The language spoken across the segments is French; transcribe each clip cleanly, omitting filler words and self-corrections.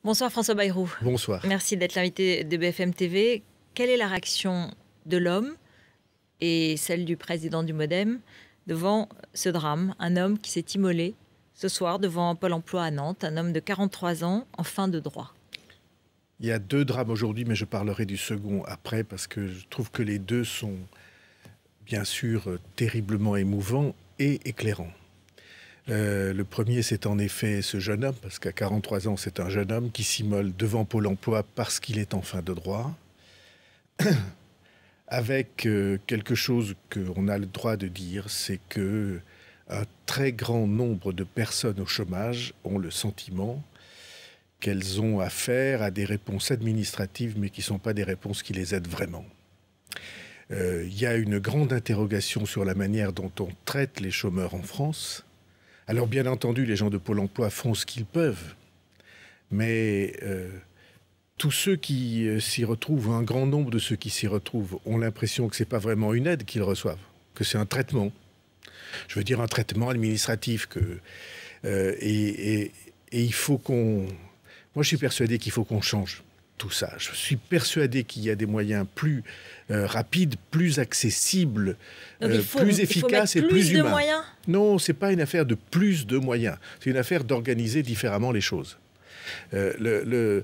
Bonsoir François Bayrou. Bonsoir. Merci d'être l'invité de BFM TV. Quelle est la réaction de l'homme et celle du président du MoDem devant ce drame? Un homme qui s'est immolé ce soir devant Pôle emploi à Nantes, un homme de 43 ans en fin de droit. Il y a deux drames aujourd'hui, mais je parlerai du second après, parce que je trouve que les deux sont bien sûr terriblement émouvants et éclairants. Le premier, c'est en effet ce jeune homme, parce qu'à 43 ans, c'est un jeune homme qui s'immole devant Pôle emploi parce qu'il est en fin de droit, avec quelque chose qu'on a le droit de dire, c'est que un très grand nombre de personnes au chômage ont le sentiment qu'elles ont affaire à des réponses administratives, mais qui ne sont pas des réponses qui les aident vraiment. Il y a une grande interrogation sur la manière dont on traite les chômeurs en France. Alors bien entendu, les gens de Pôle emploi font ce qu'ils peuvent, mais tous ceux qui s'y retrouvent, un grand nombre de ceux qui s'y retrouvent, ont l'impression que ce n'est pas vraiment une aide qu'ils reçoivent, que c'est un traitement. Je veux dire un traitement administratif. Et il faut qu'on... Moi, je suis persuadé qu'il faut qu'on change tout ça. Je suis persuadé qu'il y a des moyens plus rapides, plus accessibles, plus efficaces et plus humains. Moyens. Non, ce n'est pas une affaire de plus de moyens. C'est une affaire d'organiser différemment les choses. Il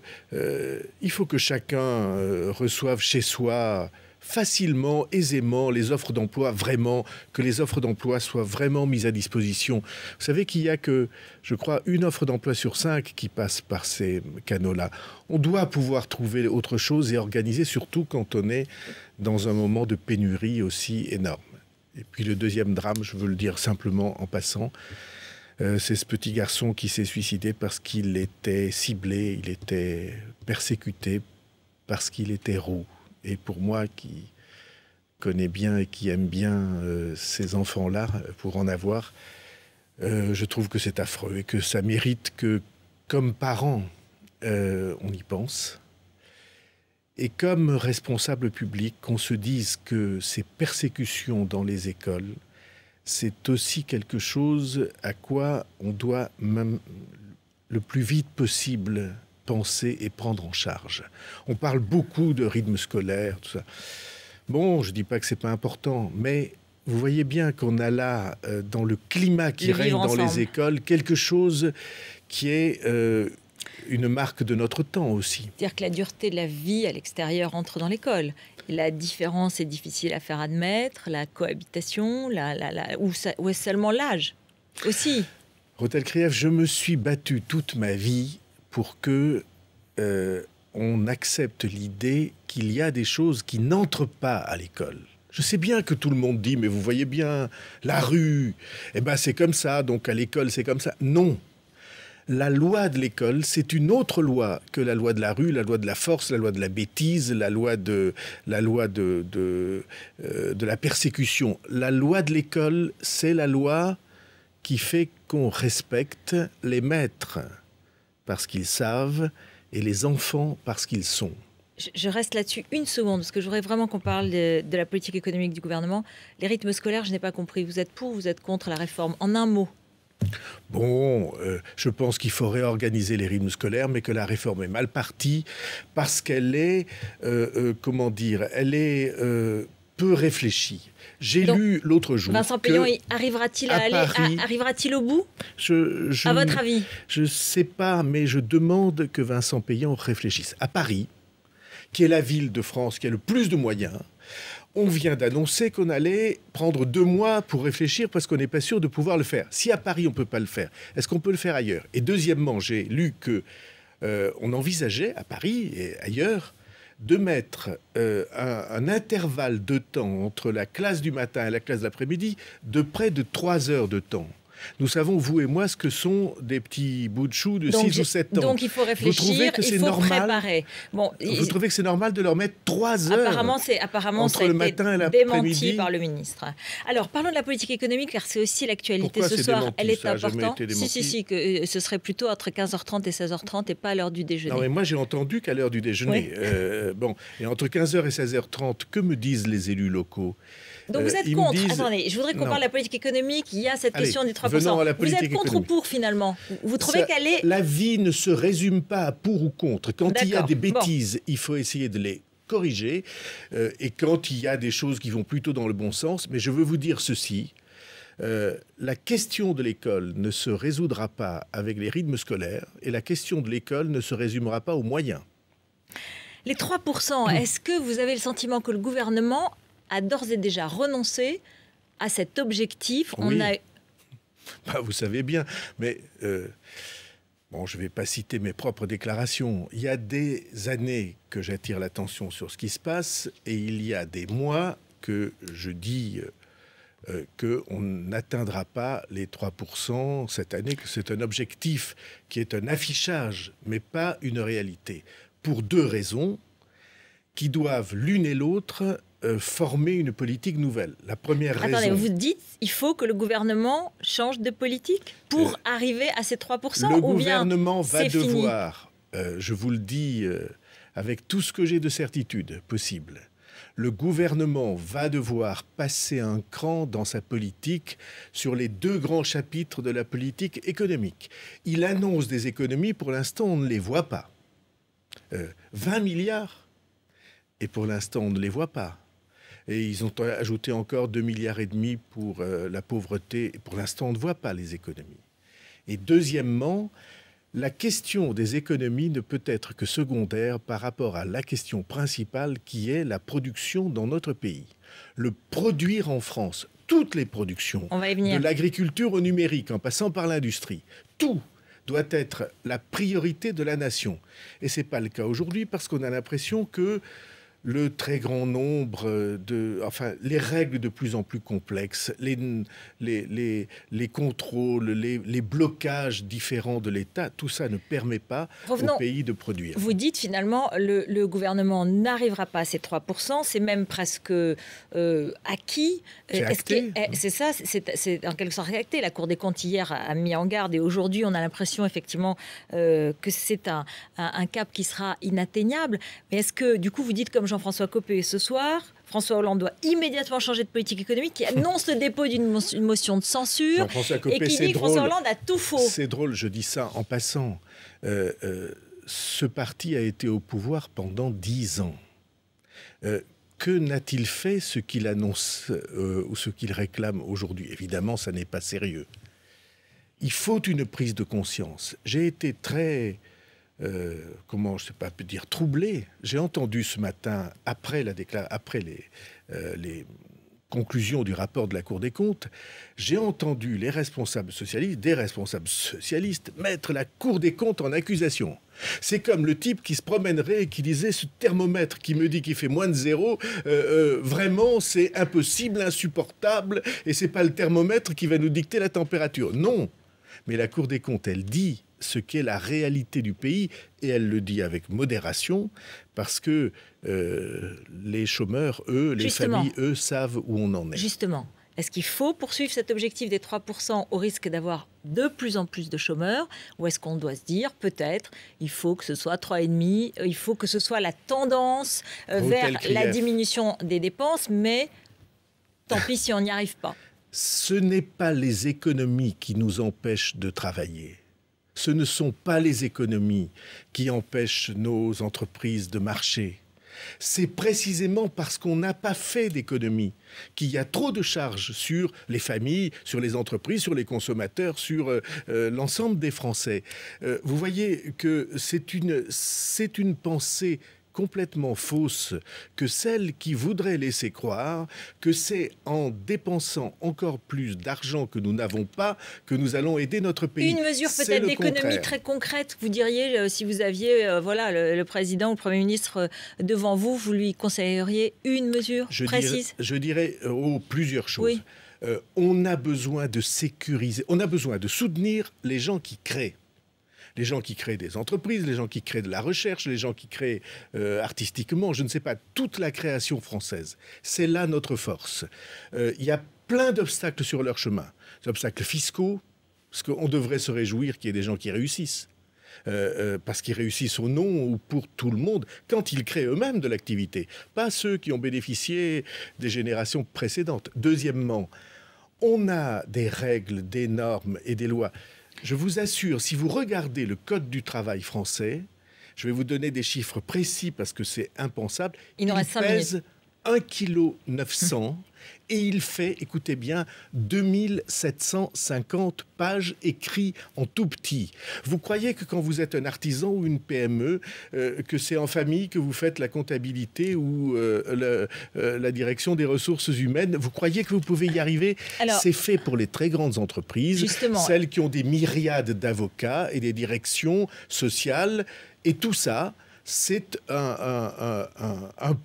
faut que chacun reçoive chez soi facilement, aisément, les offres d'emploi, vraiment, que les offres d'emploi soient vraiment mises à disposition. Vous savez qu'il n'y a que, je crois, une offre d'emploi sur 5 qui passe par ces canaux-là. On doit pouvoir trouver autre chose et organiser, surtout quand on est dans un moment de pénurie aussi énorme. Et puis le deuxième drame, je veux le dire simplement en passant, c'est ce petit garçon qui s'est suicidé parce qu'il était ciblé, il était persécuté, parce qu'il était roux. Et pour moi, qui connais bien et qui aime bien ces enfants-là, pour en avoir, je trouve que c'est affreux et que ça mérite que, comme parents, on y pense. Et comme responsable public, qu'on se dise que ces persécutions dans les écoles, c'est aussi quelque chose à quoi on doit même le plus vite possible penser et prendre en charge. On parle beaucoup de rythme scolaire, tout ça. Bon, je ne dis pas que ce n'est pas important, mais vous voyez bien qu'on a là, dans le climat qui règne dans les écoles, quelque chose qui est une marque de notre temps aussi. C'est-à-dire que la dureté de la vie à l'extérieur entre dans l'école. La différence est difficile à faire admettre, la cohabitation, ou est-ce seulement l'âge aussi? Rotel Krief, je me suis battu toute ma vie pour que on accepte l'idée qu'il y a des choses qui n'entrent pas à l'école. Je sais bien que tout le monde dit, mais vous voyez bien, la rue, eh ben c'est comme ça, donc à l'école c'est comme ça. Non. La loi de l'école, c'est une autre loi que la loi de la rue, la loi de la force, la loi de la bêtise, la loi de la persécution. La loi de l'école, c'est la loi qui fait qu'on respecte les maîtres parce qu'ils savent et les enfants parce qu'ils sont. Je reste là-dessus une seconde, parce que j'aurais vraiment qu'on parle de la politique économique du gouvernement. Les rythmes scolaires, je n'ai pas compris. Vous êtes pour ou vous êtes contre la réforme? En un mot. Bon, je pense qu'il faut réorganiser les rythmes scolaires, mais que la réforme est mal partie parce qu'elle est, comment dire, elle est peu réfléchie. J'ai lu l'autre jour. Vincent Payon, arrivera-t-il au bout? À votre avis? Je ne sais pas, mais je demande que Vincent Payon réfléchisse. À Paris, qui est la ville de France qui a le plus de moyens, on vient d'annoncer qu'on allait prendre 2 mois pour réfléchir parce qu'on n'est pas sûr de pouvoir le faire. Si à Paris, on ne peut pas le faire, est-ce qu'on peut le faire ailleurs? Et deuxièmement, j'ai lu qu'on envisageait à Paris et ailleurs de mettre un intervalle de temps entre la classe du matin et la classe de l'après-midi de près de 3 heures de temps. Nous savons, vous et moi, ce que sont des petits bouts de choux de 6 ou 7 ans. Donc il faut réfléchir, vous trouvez que il faut préparer. Bon, vous trouvez que c'est normal de leur mettre 3 heures entre le matin et l'après-midi démenti par le ministre. Alors, parlons de la politique économique, car c'est aussi l'actualité ce soir. Démenti, elle est importante. Si, que ce serait plutôt entre 15h30 et 16h30 et pas à l'heure du déjeuner. Non, mais moi, j'ai entendu qu'à l'heure du déjeuner. Oui. Bon, et entre 15h et 16h30, que me disent les élus locaux? Donc vous êtes contre. Attendez, je voudrais qu'on parle de la politique économique. Il y a cette question du 3 venant à la politique économique. Vous êtes contre économique. ou pour, finalement? Vous trouvez qu'elle est... La vie ne se résume pas à pour ou contre. Quand il y a des bêtises, bon, il faut essayer de les corriger. Et quand il y a des choses qui vont plutôt dans le bon sens, mais je veux vous dire ceci, la question de l'école ne se résoudra pas avec les rythmes scolaires et la question de l'école ne se résumera pas aux moyens. Les 3%, est-ce que vous avez le sentiment que le gouvernement a d'ores et déjà renoncé à cet objectif? Oui. Vous savez bien, mais bon, je ne vais pas citer mes propres déclarations. Il y a des années que j'attire l'attention sur ce qui se passe et il y a des mois que je dis qu'on n'atteindra pas les 3% cette année, que c'est un objectif qui est un affichage, mais pas une réalité. Pour deux raisons qui doivent l'une et l'autre former une politique nouvelle. La première raison... Attendez, vous dites il faut que le gouvernement change de politique pour arriver à ces 3% Le gouvernement va devoir, je vous le dis avec tout ce que j'ai de certitude possible, le gouvernement va devoir passer un cran dans sa politique sur les deux grands chapitres de la politique économique. Il annonce des économies, pour l'instant on ne les voit pas. 20 milliards, et pour l'instant on ne les voit pas. Et ils ont ajouté encore 2,5 milliards pour la pauvreté, et pour l'instant on ne voit pas les économies. Et deuxièmement, la question des économies ne peut être que secondaire par rapport à la question principale qui est la production dans notre pays. Le produire en France, toutes les productions, de l'agriculture au numérique, en passant par l'industrie, tout doit être la priorité de la nation. Et ce n'est pas le cas aujourd'hui parce qu'on a l'impression que le très grand nombre les règles de plus en plus complexes, les contrôles, les blocages différents de l'État, tout ça ne permet pas au pays de produire. Vous dites finalement le gouvernement n'arrivera pas à ces 3%, c'est même presque acquis. C'est acté. C'est ça, c'est en quelque sorte acté. La Cour des comptes hier a mis en garde et aujourd'hui on a l'impression effectivement que c'est un cap qui sera inatteignable. Mais est-ce que du coup vous dites comme Jean-François Copé ce soir, François Hollande doit immédiatement changer de politique économique, qui annonce le dépôt d'une motion de censure et qui dit que François Hollande a tout faux. C'est drôle, je dis ça en passant. Ce parti a été au pouvoir pendant 10 ans. Que n'a-t-il fait ce qu'il annonce ou ce qu'il réclame aujourd'hui? Évidemment, ça n'est pas sérieux. Il faut une prise de conscience. J'ai été très... comment je ne sais pas dire troublé. J'ai entendu ce matin, après les conclusions du rapport de la Cour des comptes, j'ai entendu des responsables socialistes mettre la Cour des comptes en accusation. C'est comme le type qui se promènerait et qui disait ce thermomètre qui me dit qu'il fait moins de 0, vraiment c'est impossible, insupportable, et c'est pas le thermomètre qui va nous dicter la température. Non, mais la Cour des comptes, elle dit ce qu'est la réalité du pays, et elle le dit avec modération, parce que les chômeurs, eux, les familles, eux, savent où on en est. Justement, est-ce qu'il faut poursuivre cet objectif des 3% au risque d'avoir de plus en plus de chômeurs, ou est-ce qu'on doit se dire, peut-être, il faut que ce soit 3,5, il faut que ce soit la tendance vers la diminution des dépenses, mais tant pis si on n'y arrive pas. Ce n'est pas les économies qui nous empêchent de travailler. Ce ne sont pas les économies qui empêchent nos entreprises de marcher. C'est précisément parce qu'on n'a pas fait d'économie qu'il y a trop de charges sur les familles, sur les entreprises, sur les consommateurs, sur l'ensemble des Français. Vous voyez que c'est une pensée complètement fausse que celle qui voudrait laisser croire que c'est en dépensant encore plus d'argent que nous n'avons pas que nous allons aider notre pays. Une mesure peut-être d'économie très concrète, vous diriez, si vous aviez le président ou le Premier ministre devant vous, vous lui conseilleriez une mesure précise? Je dirais plusieurs choses. Oui. On a besoin de sécuriser, on a besoin de soutenir les gens qui créent. Les gens qui créent des entreprises, les gens qui créent de la recherche, les gens qui créent artistiquement, je ne sais pas, toute la création française. C'est là notre force. Il y a plein d'obstacles sur leur chemin. Des obstacles fiscaux, parce qu'on devrait se réjouir qu'il y ait des gens qui réussissent. Parce qu'ils réussissent au nom ou pour tout le monde, quand ils créent eux-mêmes de l'activité. Pas ceux qui ont bénéficié des générations précédentes. Deuxièmement, On a des règles, des normes et des lois. Je vous assure, si vous regardez le Code du travail français, je vais vous donner des chiffres précis parce que c'est impensable. Il nous reste 5 pèse minutes. 1,9 kg et il fait, écoutez bien, 2750 pages écrites en tout petit. Vous croyez que quand vous êtes un artisan ou une PME, que c'est en famille que vous faites la comptabilité ou la direction des ressources humaines, vous croyez que vous pouvez y arriver? C'est fait pour les très grandes entreprises, justement, celles qui ont des myriades d'avocats et des directions sociales, et tout ça, c'est un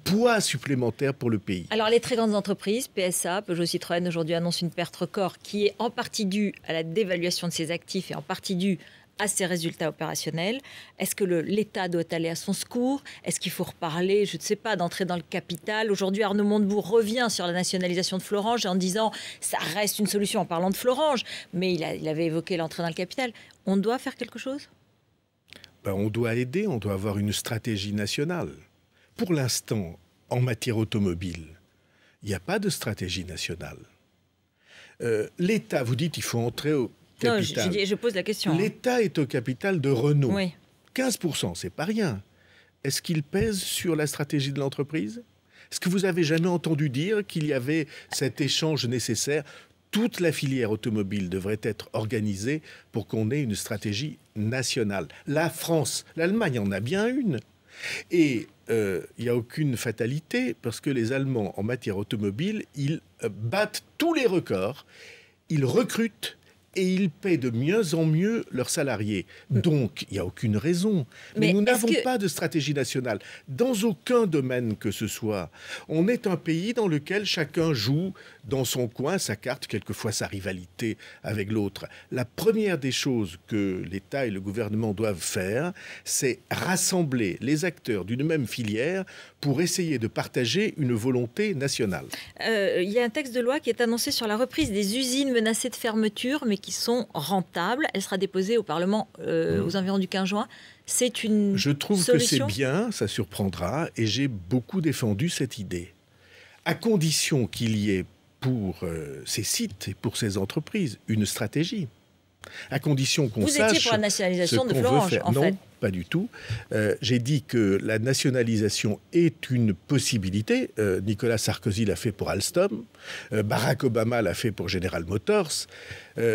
poids supplémentaire pour le pays. Alors les très grandes entreprises, PSA, Peugeot Citroën, aujourd'hui annoncent une perte record qui est en partie due à la dévaluation de ses actifs et en partie due à ses résultats opérationnels. Est-ce que l'État doit aller à son secours? Est-ce qu'il faut reparler, je ne sais pas, d'entrer dans le capital? Aujourd'hui, Arnaud Montebourg revient sur la nationalisation de Florange en disant ça reste une solution en parlant de Florange, mais il avait évoqué l'entrée dans le capital. On doit faire quelque chose? On doit aider, on doit avoir une stratégie nationale. Pour l'instant, en matière automobile, il n'y a pas de stratégie nationale. L'État, vous dites qu'il faut entrer au capital. Non, je pose la question. L'État est au capital de Renault. Oui. 15%, c'est pas rien. Est-ce qu'il pèse sur la stratégie de l'entreprise? Est-ce que vous avez jamais entendu dire qu'il y avait cet échange nécessaire? Toute la filière automobile devrait être organisée pour qu'on ait une stratégie nationale. La France, l'Allemagne en a bien une. Et il n'y a aucune fatalité parce que les Allemands, en matière automobile, ils battent tous les records, ils recrutent et ils paient de mieux en mieux leurs salariés. Donc, il n'y a aucune raison. Mais nous n'avons pas de stratégie nationale. Dans aucun domaine que ce soit. On est un pays dans lequel chacun joue dans son coin sa carte, quelquefois sa rivalité avec l'autre. La première des choses que l'État et le gouvernement doivent faire, c'est rassembler les acteurs d'une même filière pour essayer de partager une volonté nationale. Il y a un texte de loi qui est annoncé sur la reprise des usines menacées de fermeture, mais qui sont rentables. Elle sera déposée au Parlement aux environs du 15 juin. C'est une Je trouve solution? que c'est bien, ça surprendra, et j'ai beaucoup défendu cette idée. À condition qu'il y ait pour ces sites et pour ces entreprises une stratégie. À condition qu'on sache... Vous étiez pour la nationalisation de Florange, en fait. Non, pas du tout. J'ai dit que la nationalisation est une possibilité. Nicolas Sarkozy l'a fait pour Alstom. Barack Obama l'a fait pour General Motors.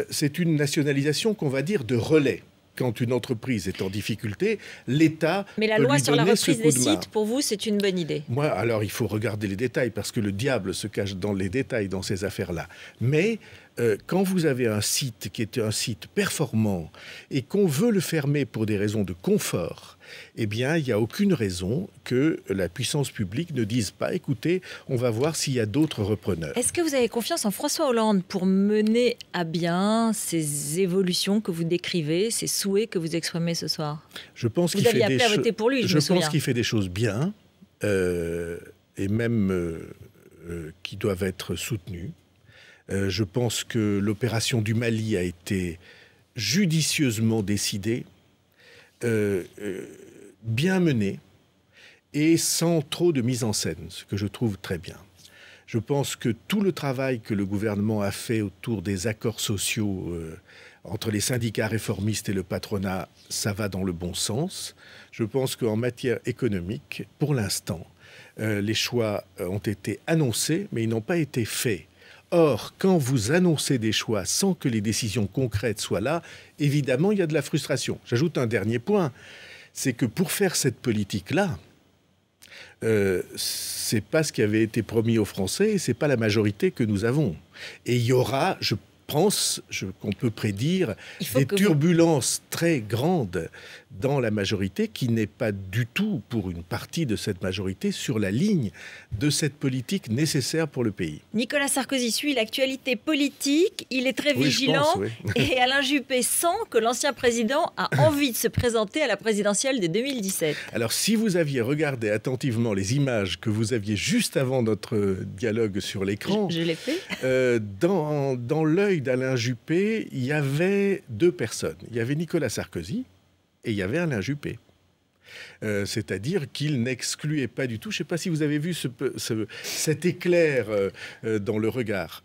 C'est une nationalisation qu'on va dire de relais. Quand une entreprise est en difficulté, l'État Mais la loi sur la reprise des sites, pour vous, c'est une bonne idée? Moi, alors, il faut regarder les détails, parce que le diable se cache dans les détails dans ces affaires-là. Mais quand vous avez un site qui est un site performant et qu'on veut le fermer pour des raisons de confort, eh bien, il n'y a aucune raison que la puissance publique ne dise pas, écoutez, on va voir s'il y a d'autres repreneurs. Est-ce que vous avez confiance en François Hollande pour mener à bien ces évolutions que vous décrivez, ces souhaits que vous exprimez ce soir? Je pense vous aviez appelé à voter pour lui, je pense qu'il fait des choses bien, et même qui doivent être soutenues. Je pense que l'opération du Mali a été judicieusement décidée, bien menée et sans trop de mise en scène, ce que je trouve très bien. Je pense que tout le travail que le gouvernement a fait autour des accords sociaux entre les syndicats réformistes et le patronat, ça va dans le bon sens. Je pense qu'en matière économique, pour l'instant, les choix ont été annoncés, mais ils n'ont pas été faits. Or, quand vous annoncez des choix sans que les décisions concrètes soient là, évidemment, il y a de la frustration. J'ajoute un dernier point, c'est que pour faire cette politique-là, c'est pas ce qui avait été promis aux Français et c'est pas la majorité que nous avons. Et il y aura, je pense qu'on peut prédire des turbulences très grandes dans la majorité qui n'est pas du tout, pour une partie de cette majorité, sur la ligne de cette politique nécessaire pour le pays. Nicolas Sarkozy suit l'actualité politique, il est très vigilant, je pense, oui. Et Alain Juppé sent que l'ancien président a envie de se présenter à la présidentielle de 2017. Alors si vous aviez regardé attentivement les images que vous aviez juste avant notre dialogue sur l'écran, je l'ai fait. Dans l'œil d'Alain Juppé, il y avait deux personnes. Il y avait Nicolas Sarkozy et il y avait Alain Juppé. C'est-à-dire qu'il n'excluait pas du tout. Je ne sais pas si vous avez vu cet éclair dans le regard.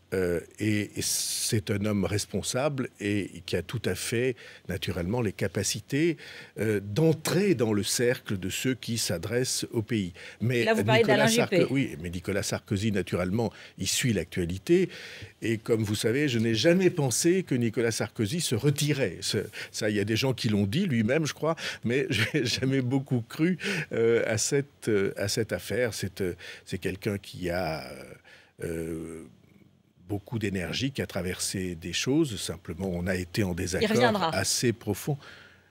Et c'est un homme responsable et qui a tout à fait, naturellement, les capacités d'entrer dans le cercle de ceux qui s'adressent au pays. Mais là, vous parlez d'Alain Juppé. Oui, mais Nicolas Sarkozy, naturellement, il suit l'actualité. Et comme vous savez, je n'ai jamais pensé que Nicolas Sarkozy se retirait. Ça, il y a des gens qui l'ont dit, lui-même, je crois, mais je n'ai jamais beaucoup cru à cette affaire. C'est quelqu'un qui a beaucoup d'énergie, qui a traversé des choses. Simplement, on a été en désaccord assez profond.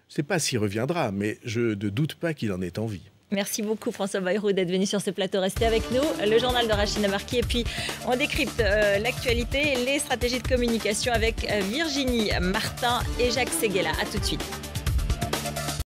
Je ne sais pas s'il reviendra, mais je ne doute pas qu'il en ait envie. Merci beaucoup François Bayrou d'être venu sur ce plateau. Restez avec nous. Le journal de Rachida Marquis. Et puis, on décrypte l'actualité et les stratégies de communication avec Virginie Martin et Jacques Séguéla. À tout de suite.